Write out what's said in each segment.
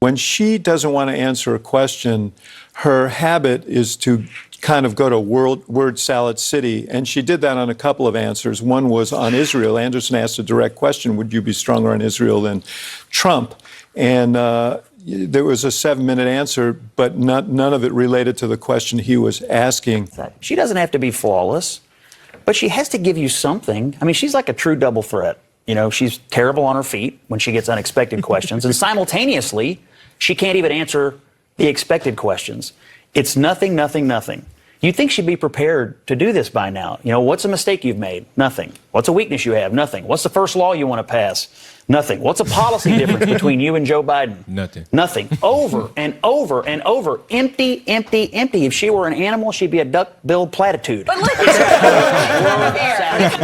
When she doesn't want to answer a question, her habit is to kind of go to word salad city, and she did that on a couple of answers. One was on Israel. Anderson asked a direct question, would you be stronger on Israel than Trump? And there was a 7-minute answer, but none of it related to the question he was asking. She doesn't have to be flawless, but she has to give you something. I mean, she's like a true double threat. You know, she's terrible on her feet when she gets unexpected questions, and simultaneously, she can't even answer the expected questions. It's nothing, nothing, nothing. You'd think she'd be prepared to do this by now. You know, what's a mistake you've made? Nothing. What's a weakness you have? Nothing. What's the first law you want to pass? Nothing. What's a policy difference between you and Joe Biden? Nothing. Nothing. Over and over and over. Empty, empty, empty. If she were an animal, she'd be a duck-billed platitude. But look,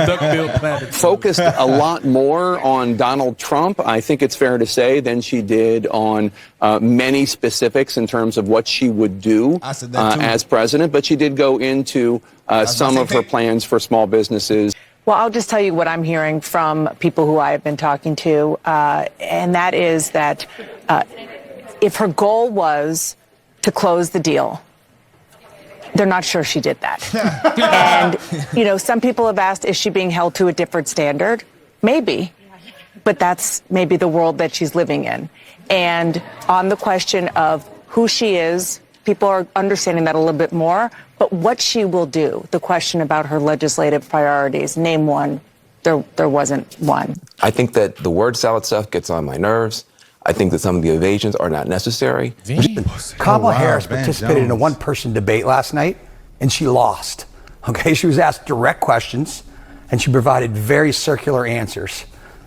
Duck-billed platitude. Focused a lot more on Donald Trump, I think it's fair to say, than she did on many specifics in terms of what she would do as president. But she did go into some of her plans for small businesses. well, I'll just tell you what I'm hearing from people who I have been talking to, and that is that if her goal was to close the deal, they're not sure she did that. And, you know, some people have asked, is she being held to a different standard? Maybe, but that's maybe the world that she's living in. And on the question of who she is, people are understanding that a little bit more, but what she will do, the question about her legislative priorities, name one, there wasn't one. I think that the word salad stuff gets on my nerves. I think that some of the evasions are not necessary. Kamala Harris participated in a one-person debate last night, and she lost. Okay, she was asked direct questions, and she provided very circular answers.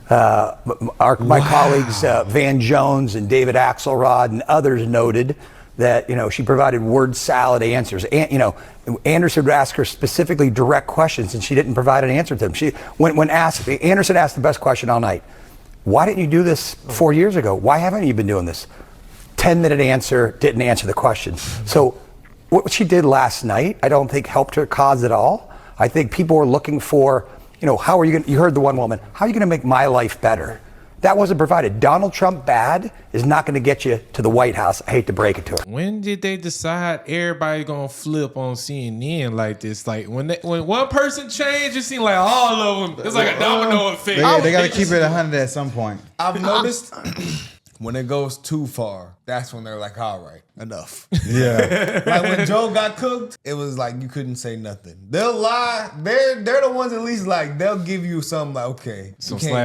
My colleagues Van Jones and David Axelrod and others noted that, you know, she provided word salad answers. And, you know, Anderson would ask her specifically direct questions, and she didn't provide an answer to them. When asked, Anderson asked the best question all night. Why didn't you do this 4 years ago? Why haven't you been doing this? 10-minute answer, didn't answer the question. So what she did last night, I don't think helped her cause at all. I think people were looking for, you know, how are you going to, you heard the one woman, how are you going to make my life better? That wasn't provided. Donald Trump bad is not going to get you to the White House. I hate to break it to her. When did they decide everybody gonna flip on CNN like this? Like when one person changed, it seemed like all of them. It's like a domino effect. They got to keep it 100 at some point. I've noticed when it goes too far, that's when they're like, all right, enough. Yeah. Like when Joe got cooked, it was like you couldn't say nothing. They'll lie. They're the ones at least like they'll give you something like, okay,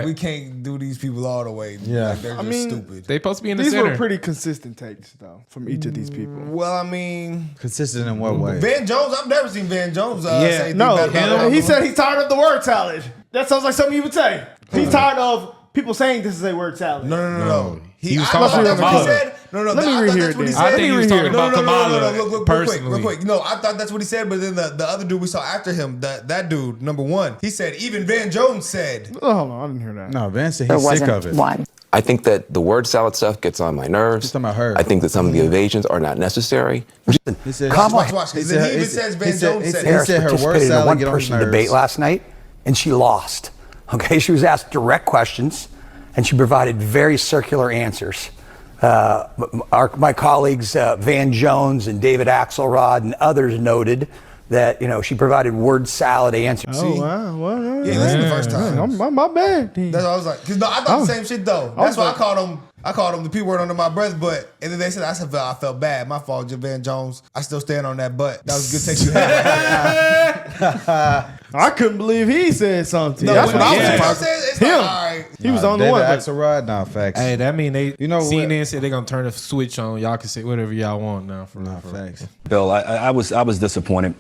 we can't do these people all the way. Yeah. Like, they're just stupid. They supposed to be in the These center. were pretty consistent takes though from each of these people. Well, I mean, Consistent in what way? Van Jones, I've never seen Van Jones say anything bad about him. He said he's tired of the word salad. That sounds like something you would say. He's tired of people saying this is a word salad. No. He was talking about Kamala. Let me rehear it. I think he was talking about Kamala Look, personally. real quick. No, I thought that's what he said, but then the other dude we saw after him, that dude, number one, he said, even Van Jones said. Oh, hold on, I didn't hear that. No, Van said There he's sick wasn't of it. one. I think that the word salad stuff gets on my nerves. Talking about her. I think that some of the evasions are not necessary. He said, Watch. He even says Van Jones said. Harris her word participated in a salad get on one-person nerves. debate last night, and she lost. Okay, she was asked direct questions, and she provided very circular answers. My colleagues Van Jones and David Axelrod and others noted that, you know, she provided word salad answers. Oh, wow. Well, Yeah, listen the first time. My bad. That's what I was like. Cause no, I thought the same shit though. That's why I called him the P word under my breath. But and then they said I felt bad. My fault, Van Jones. I still stand on that. But that was a good take you had. I couldn't believe he said something. No, That's what I was surprised. surprised. It's like, all right. He was on the David one. Axelrod, nah, facts. Hey, that mean they. You know CNN what? said they're gonna turn the switch on. Y'all can say whatever y'all want now. Facts. Bill, I was disappointed.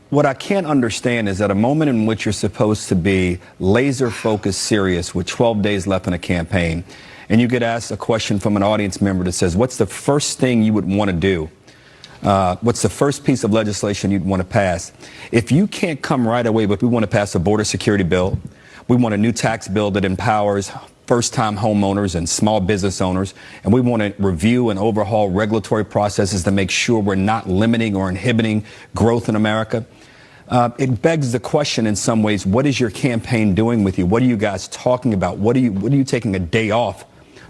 What I can't understand is at a moment in which you're supposed to be laser focused, serious, with 12 days left in a campaign, and you get asked a question from an audience member that says, "What's the first thing you would want to do? What's the first piece of legislation you'd want to pass?" If you can't come right away, but we want to pass a border security bill, we want a new tax bill that empowers first-time homeowners and small business owners, and we want to review and overhaul regulatory processes to make sure we're not limiting or inhibiting growth in America. It begs the question in some ways, what is your campaign doing with you? What are you guys talking about? What are you taking a day off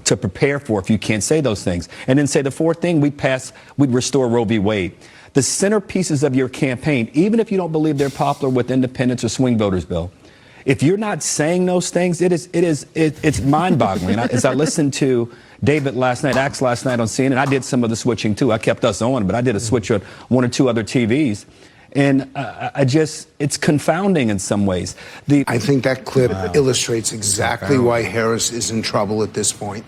to prepare for if you can't say those things. And then say the fourth thing, we'd restore Roe v. Wade. The centerpieces of your campaign, even if you don't believe they're popular with independents or swing voters, Bill, if you're not saying those things, it's mind-boggling. As I listened to David last night on CNN, I did some of the switching too. I kept us on, but I did a switch on one or two other TVs. And it's confounding in some ways. I think that clip illustrates exactly why Harris is in trouble at this point.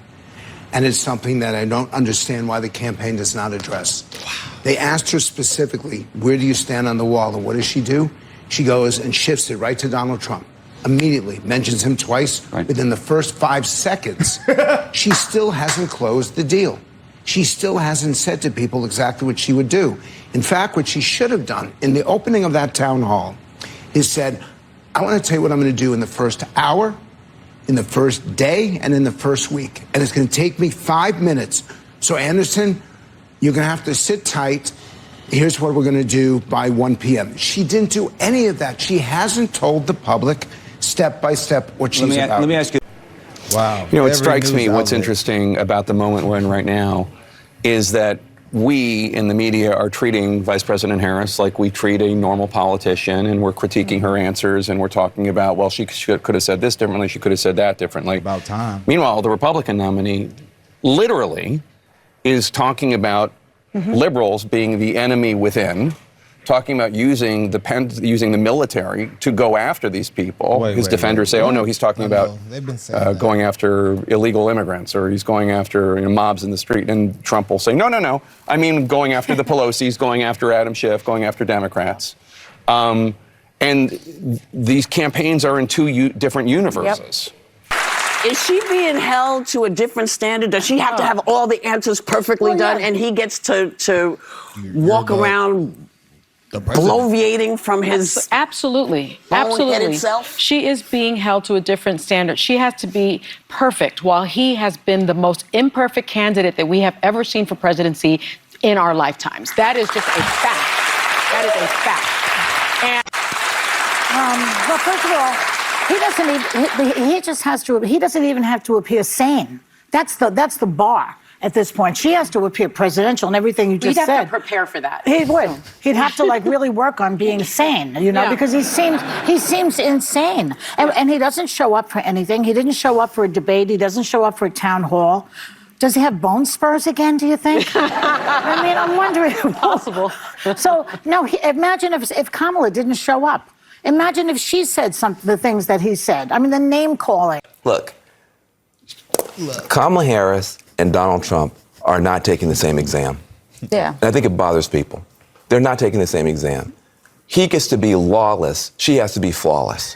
And it's something that I don't understand why the campaign does not address. They asked her specifically, where do you stand on the wall? And what does she do? She goes and shifts it right to Donald Trump. Immediately mentions him twice. Within the first 5 seconds, she still hasn't closed the deal. She still hasn't said to people exactly what she would do. In fact, what she should have done in the opening of that town hall is said, I want to tell you what I'm going to do in the first hour, in the first day, and in the first week. And it's going to take me 5 minutes. So, Anderson, you're going to have to sit tight. Here's what we're going to do by 1 p.m. She didn't do any of that. She hasn't told the public step by step what she's about. Let me ask you. Wow. You know, it strikes me what's interesting about the moment we're in right now is that we in the media are treating Vice President Harris like we treat a normal politician, and we're critiquing her answers, and we're talking about, well, she could have said this differently, she could have said that differently. About time. Meanwhile, the Republican nominee literally is talking about liberals being the enemy within, talking about using the military to go after these people. His defenders say, oh no, he's talking about going after illegal immigrants, or he's going after mobs in the street. And Trump will say, no, I mean going after the Pelosi's, going after Adam Schiff, going after Democrats. And these campaigns are in two different universes. Is she being held to a different standard? Does she have to have all the answers perfectly done, and he gets to walk around bloviating from his absolutely boneheaded self? She is being held to a different standard. She has to be perfect, while he has been the most imperfect candidate that we have ever seen for presidency in our lifetimes. That is just a fact. That is a fact. And well, first of all, he doesn't even have to appear sane. That's the bar. At this point, she has to appear presidential and everything you just said. He'd have to prepare for that. He would. He'd have to really work on being sane, because he seems insane. And he doesn't show up for anything. He didn't show up for a debate. He doesn't show up for a town hall. Does he have bone spurs again, do you think? I mean, I'm wondering. Possible. So, no, imagine if Kamala didn't show up. Imagine if she said the things that he said. I mean, the name calling. Look, Kamala Harris and Donald Trump are not taking the same exam. Yeah. And I think it bothers people. They're not taking the same exam. He gets to be lawless. She has to be flawless.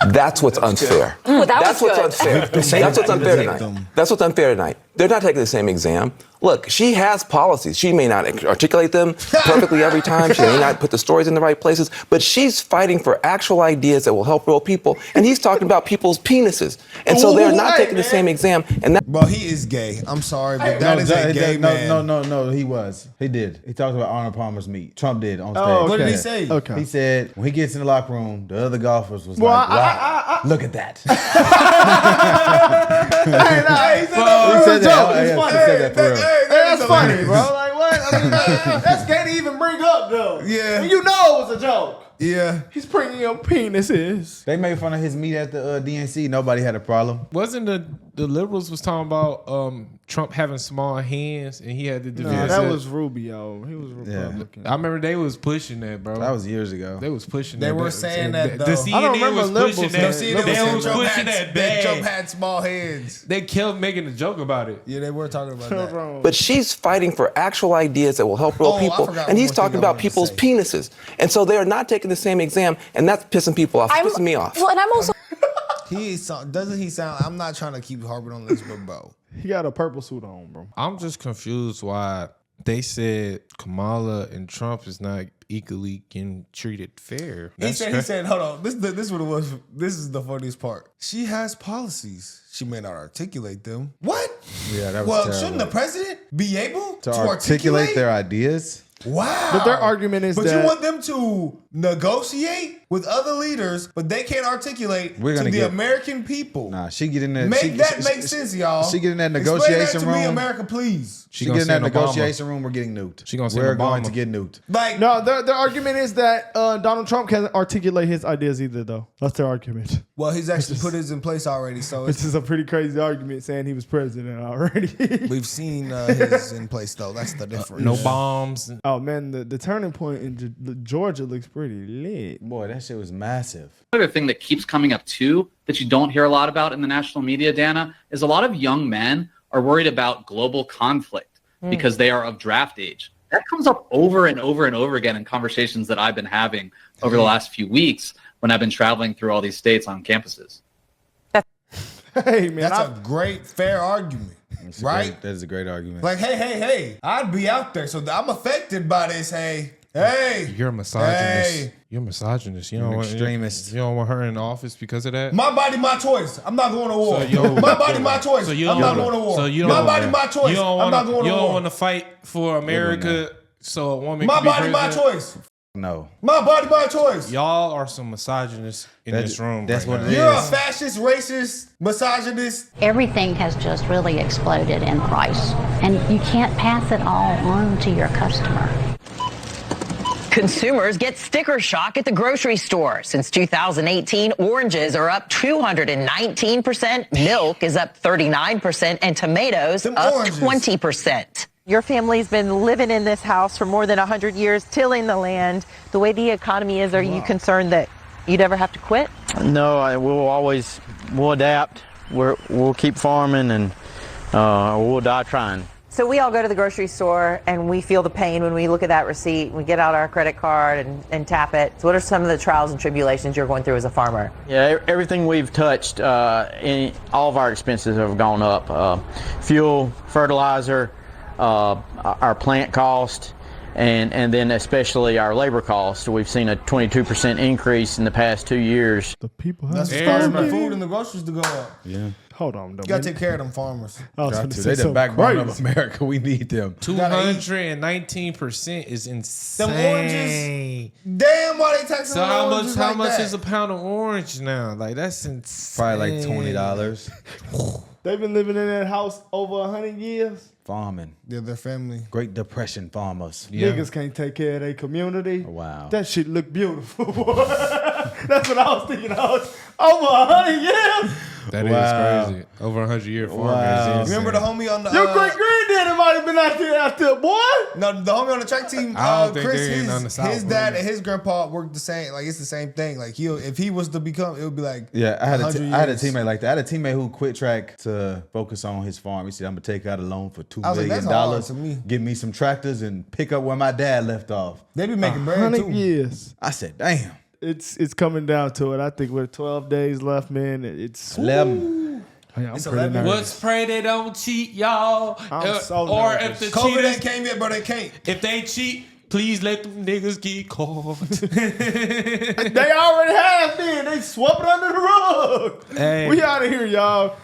That's what's unfair. That's what's unfair. That's what's unfair tonight. That's what's unfair tonight. They're not taking the same exam. Look, she has policies. She may not articulate them perfectly every time. She may not put the stories in the right places, but she's fighting for actual ideas that will help real people. And he's talking about people's penises. And so they're not taking the same exam. And that. Bro, he is gay. I'm sorry, but that is a gay man. No, he was. He did. He talked about Arnold Palmer's meat. Trump did on stage. Oh, okay. What did he say? Okay. He said when he gets in the locker room, the other golfers was like, wow, look at that. He said that for real. That's funny, bro. Like, what? I mean, that's gay to even bring up, though. Yeah. And you know it was a joke. Yeah. He's bringing up penises. They made fun of his meat at the DNC. Nobody had a problem. Wasn't the liberals was talking about Trump having small hands and he had to defend No, that was Rubio. He was Republican. Yeah. I remember they was pushing that, bro. That was years ago. They was pushing they that. They were saying that, though. The CNN was pushing that. They was pushing that Trump had small hands. They kept making a joke about it. Yeah, they were talking about that. But she's fighting for actual ideas that will help real people. And he's talking about people's penises. And so they are not taking the same exam, and that's pissing people off. It's pissing me off. Well, and I'm also. Doesn't he sound? I'm not trying to keep harping on this, but bro, he got a purple suit on, bro. I'm just confused why they said Kamala and Trump is not equally getting treated fair. He said, hold on. This is what it was. This is the funniest part. She has policies. She may not articulate them. What? Yeah, that was terrible. Shouldn't the president be able to articulate their ideas? Wow. But their argument is But you want them to negotiate with other leaders, but they can't articulate We're to gonna the get- American people. Nah, she get in there. Make that make sense, y'all. She get in that Explain negotiation that to room. me, America, please. She get in that negotiation room. We're getting nuked. She gonna send We're Obama. going to get nuked. Like, No, their argument is that Donald Trump can't articulate his ideas either, though. That's their argument. well, he's actually put his in place already, so Which is a pretty crazy argument, saying he was president already. we've seen his in place though. That's the difference. No bombs. Oh man, the turning point in Georgia looks pretty lit. Boy, that shit was massive. Another thing that keeps coming up too that you don't hear a lot about in the national media, Dana, is a lot of young men are worried about global conflict because they are of draft age. That comes up over and over and over again in conversations that I've been having over the last few weeks when I've been traveling through all these states on campuses. Hey man, That's a great, fair argument, right? That is a great argument. Like, hey, I'd be out there, so I'm affected by this. Hey, You're a misogynist. Hey. You're a misogynist. You You're don't an want extremist. You don't want her in office because of that. my body, my choice. I'm not going to war. So you don't- my body, my choice. So you I'm don't- not going to war. So you my don't- body, my choice. You don't I'm not going you to don't war. want to fight for America so a woman My can be body, my president? choice. No. My body, my choice. Y'all are some misogynists in this room. That's right what now. it You're a is. fascist, racist, misogynist. Everything has just really exploded in price, and you can't pass it all on to your customer. Consumers get sticker shock at the grocery store. Since 2018, oranges are up 219%, milk is up 39%, and tomatoes up 20%. Your family's been living in this house for more than 100 years, tilling the land. The way the economy is, are you concerned that you'd ever have to quit? No, we'll adapt. We'll keep farming, and we'll die trying. So we all go to the grocery store and we feel the pain when we look at that receipt. We get out our credit card and tap it. So what are some of the trials and tribulations you're going through as a farmer? Yeah, everything we've touched, all of our expenses have gone up. Fuel, fertilizer, our plant cost, and then especially our labor cost. We've seen a 22% increase in the past 2 years. The people That's what's causing the food and the groceries to go up. Yeah. Hold on, though. You gotta take care of them farmers. Got to. They the backbone of America. We need them. 219% is insane. Them oranges. Damn, why they taxing So them how oranges much like that? is a pound of orange now? Like that's insane. Probably like $20. They've been living in that house over 100 years. Farming. Yeah, their family. Great Depression farmers. Niggas can't take care of their community. Wow. That shit look beautiful. That's what I was thinking. Over 100 years. That is crazy. Over 100-year farm is Remember the homie on the Your great granddaddy might have been out there, boy. No, the homie on the track team, I don't think Chris, they ain't on the South, his dad and his grandpa worked the same. Like it's the same thing. Like if he was to become, it would be like Yeah, I had a 100 I had a years. teammate like that. I had a teammate who quit track to focus on his farm. He said, "I'm gonna take out a loan for $2 I was like, million, that's hard to me. give me some tractors, and pick up where my dad left off." They be making bread 100 too. years. I said, "Damn." It's coming down to it. I think with 12 days left, man, it's 11. Hey, I'm It's pretty 11. nervous. Let's pray they don't cheat, y'all. I'm so or nervous. if the COVID cheaters, ain't came yet, but they can't. if they cheat, please let them niggas get caught. They already have been. They swept it under the rug. Hey. We out of here, y'all.